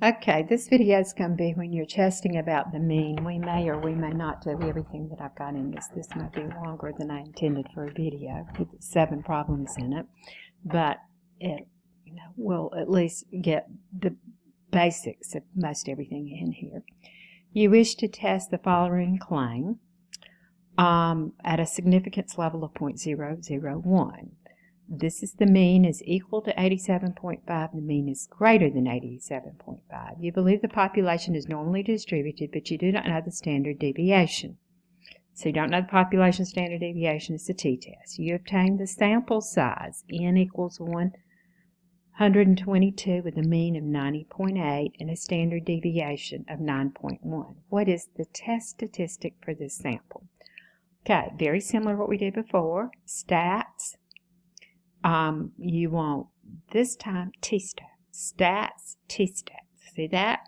Okay, this video is going to be when you're testing about the mean. We may or we may not do everything that I've got in this. This might be longer than I intended for a video with 7 problems in it, but it, we'll at least get the basics of most everything in here. You wish to test the following claim at a significance level of 0.001. This is the mean is equal to 87.5. The mean is greater than 87.5. You believe the population is normally distributed, but you do not know the standard deviation. So you don't know the population standard deviation. It's a t-test. You obtain the sample size, n equals 122 with a mean of 90.8 and a standard deviation of 9.1. What is the test statistic for this sample? Okay, very similar to what we did before. Stats. You want, this time, t-stats. Stats, t-stats. See that?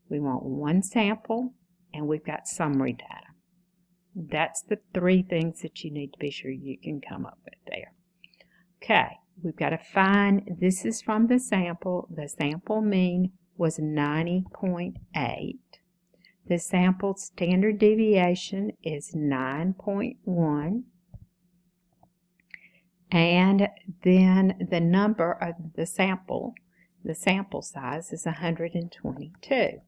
We want one sample, and we've got summary data. That's the 3 things that you need to be sure you can come up with there. Okay, we've got to find, this is from the sample. The sample mean was 90.8. The sample standard deviation is 9.1. And then the number of the sample size is 122.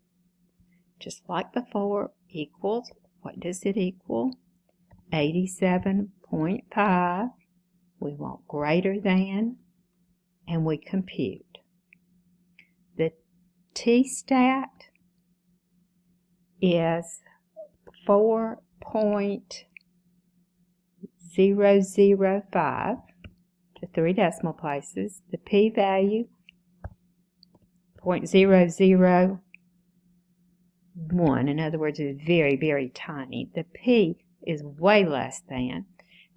Just like before, equals, what does it equal? 87.5. We want greater than, and we compute. The t-stat is 4.005 to 3 decimal places. The p-value 0.001. In other words, it's very, very tiny. The p is way less than,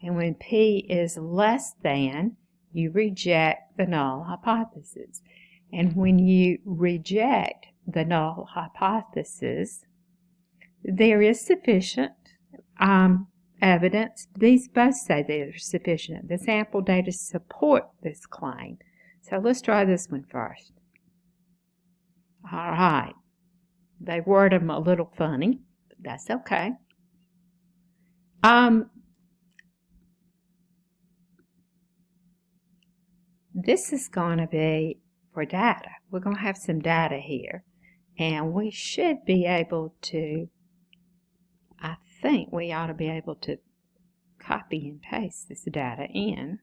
and when p is less than, you reject the null hypothesis. And when you reject the null hypothesis, there is sufficient evidence. These both say they're sufficient. The sample data support this claim. So let's try this one first. All right. They word them a little funny, but that's okay. This is going to be for data. We're going to have some data here, and we should be able to, I think we ought to be able to copy and paste this data in.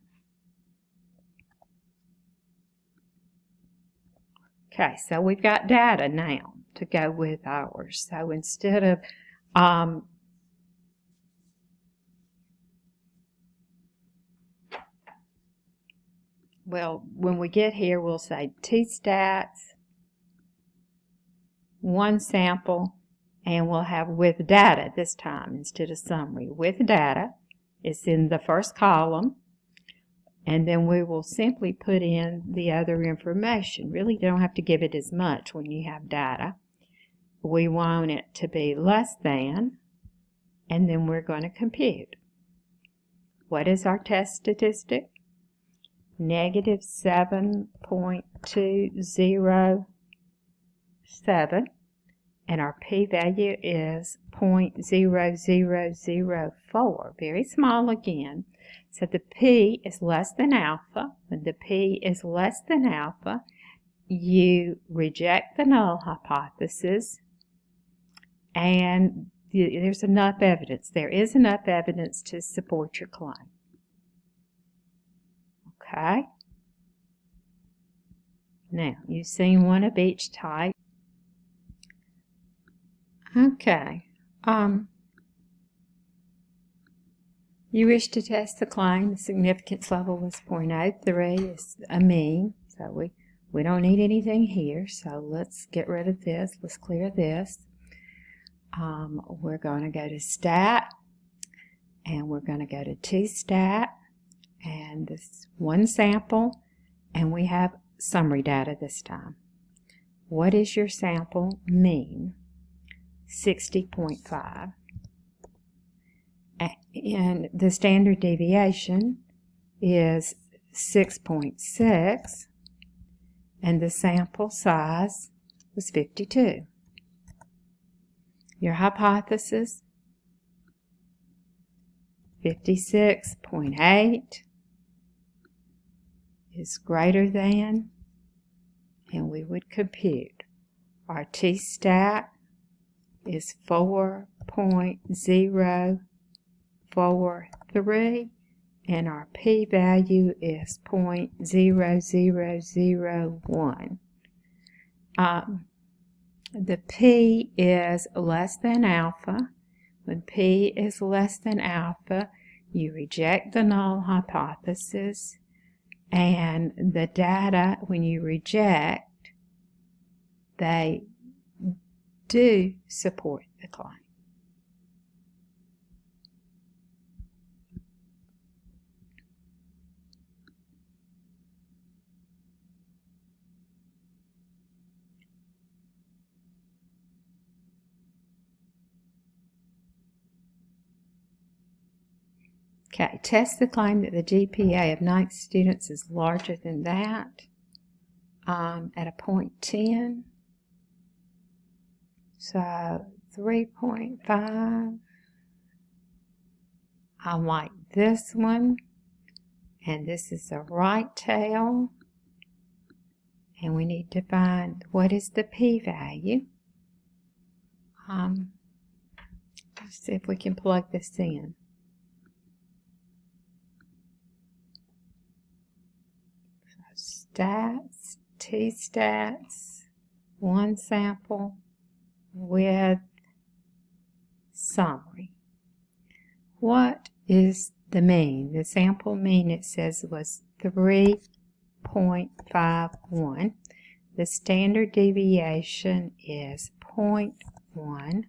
Okay, so we've got data now to go with ours. So instead of well, when we get here, we'll say t-stats, one sample, and we'll have with data this time instead of summary. With data, it's in the first column, and then we will simply put in the other information. Really, you don't have to give it as much when you have data. We want it to be less than, and then we're going to compute. What is our test statistic? Negative 7.207, and our p-value is 0.0004. Very small again. So the p is less than alpha. When the p is less than alpha, you reject the null hypothesis, and there's enough evidence. There is enough evidence to support your claim. Okay. Now, you've seen one of each type. Okay. You wish to test the claim. The significance level was 0.03. It's a mean, so we don't need anything here. So let's get rid of this. Let's clear this. We're going to go to stat, and we're going to go to t-stat, and this one sample, and we have summary data this time. What is your sample mean? 60.5. And the standard deviation is 6.6, and the sample size was 52. Your hypothesis, 56.8 is greater than, and we would compute. Our t-stat is 4.043, and our p-value is 0.0001. The p is less than alpha. When p is less than alpha, you reject the null hypothesis, and the data, when you reject, they do support the claim. Okay, test the claim that the GPA of 9th students is larger than that at a 0.10. So 3.5. I like this one, and this is a right tail, and we need to find what is the p-value. Let's see if we can plug this in. Stats, t-stats, one sample with summary. What is the mean? The sample mean, it says, was 3.51. The standard deviation is 0.1.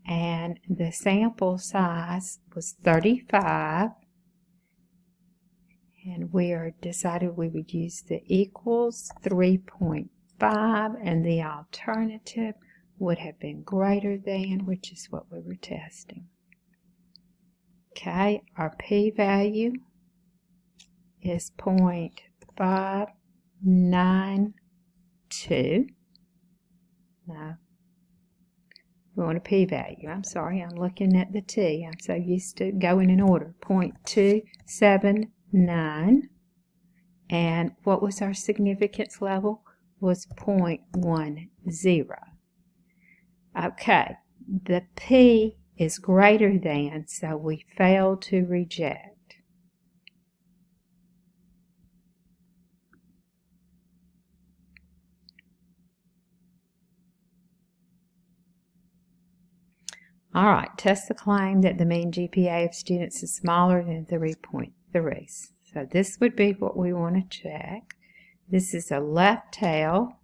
And the sample size was 35. And we decided we would use the equals 3.5, and the alternative would have been greater than, which is what we were testing. Okay, our p-value is 0.592. No, we want a p-value. I'm sorry, I'm looking at the t. I'm so used to going in order. 0.279. And what was our significance level? Was 0.10. Okay, the p is greater than, so we failed to reject. All right, test the claim that the mean GPA of students is smaller than 3.3. So this would be what we want to check. This is a left tail.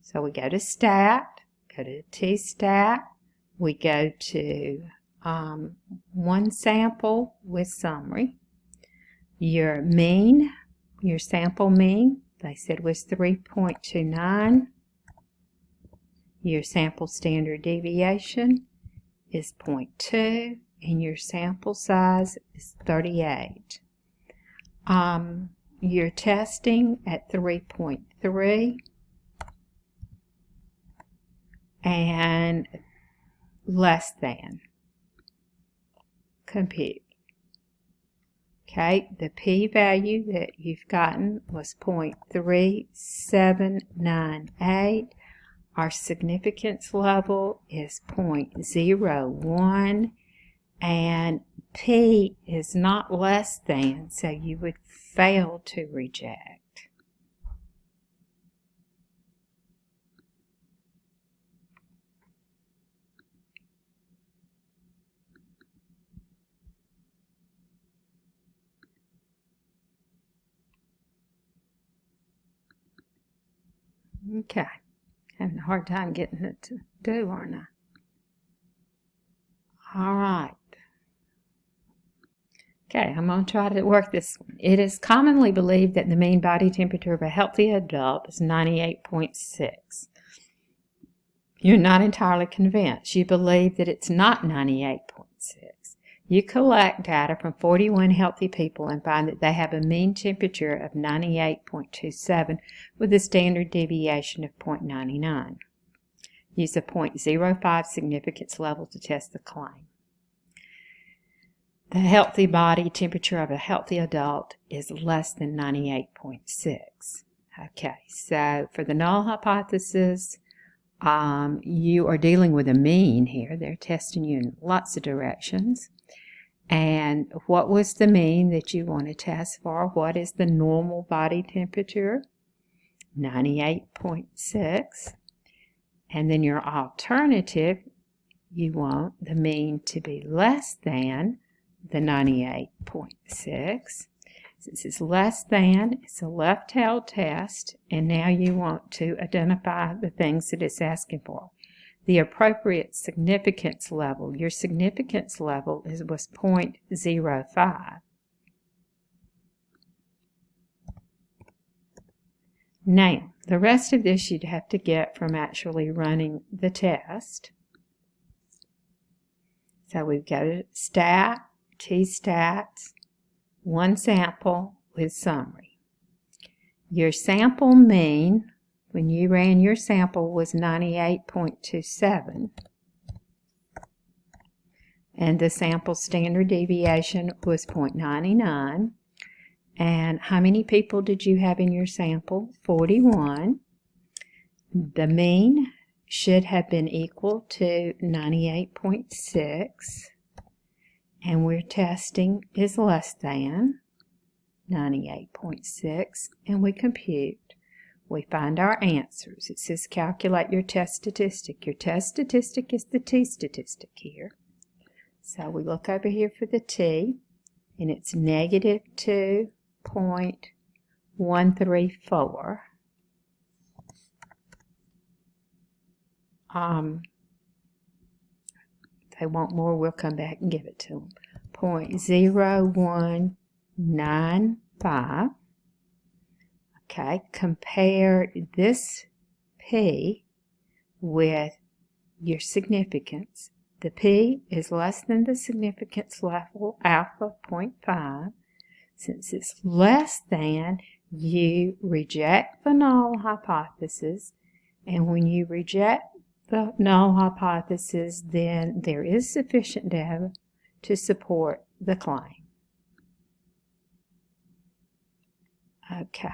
So we go to stat, go to t-stat, we go to one sample with summary. Your mean, your sample mean, they said was 3.29. Your sample standard deviation is 0.2, and your sample size is 38. You're testing at 3.3 and less than. Compute. Okay, the p-value that you've gotten was 0.3798. Our significance level is 0.01, and p is not less than, so you would fail to reject. Okay, having a hard time getting it to do, aren't I? All right. Okay, I'm going to try to work this one. It is commonly believed that the mean body temperature of a healthy adult is 98.6. You're not entirely convinced. You believe that it's not 98.6. You collect data from 41 healthy people and find that they have a mean temperature of 98.27 with a standard deviation of 0.99. Use a 0.05 significance level to test the claim. The healthy body temperature of a healthy adult is less than 98.6. Okay, so for the null hypothesis, you are dealing with a mean here. They're testing you in lots of directions. And what was the mean that you want to test for? What is the normal body temperature? 98.6. And then your alternative, you want the mean to be less than the 98.6. Since it's less than, it's a left-held test, and now you want to identify the things that it's asking for. The appropriate significance level, your significance level was 0.05. Now, the rest of this you'd have to get from actually running the test. So we've got a stat, t-stats, one sample with summary. Your sample mean, when you ran your sample, was 98.27. And the sample standard deviation was 0.99. And how many people did you have in your sample? 41. The mean should have been equal to 98.6. And we're testing is less than 98.6. And we compute. We find our answers. It says calculate your test statistic. Your test statistic is the t-statistic here. So we look over here for the t, and it's negative 2.134. If they want more, we'll come back and give it to them. 0.0195. Okay, compare this p with your significance. The p is less than the significance level, alpha 0.5. Since it's less than, you reject the null hypothesis. And when you reject the null hypothesis, then there is sufficient data to support the claim. Okay.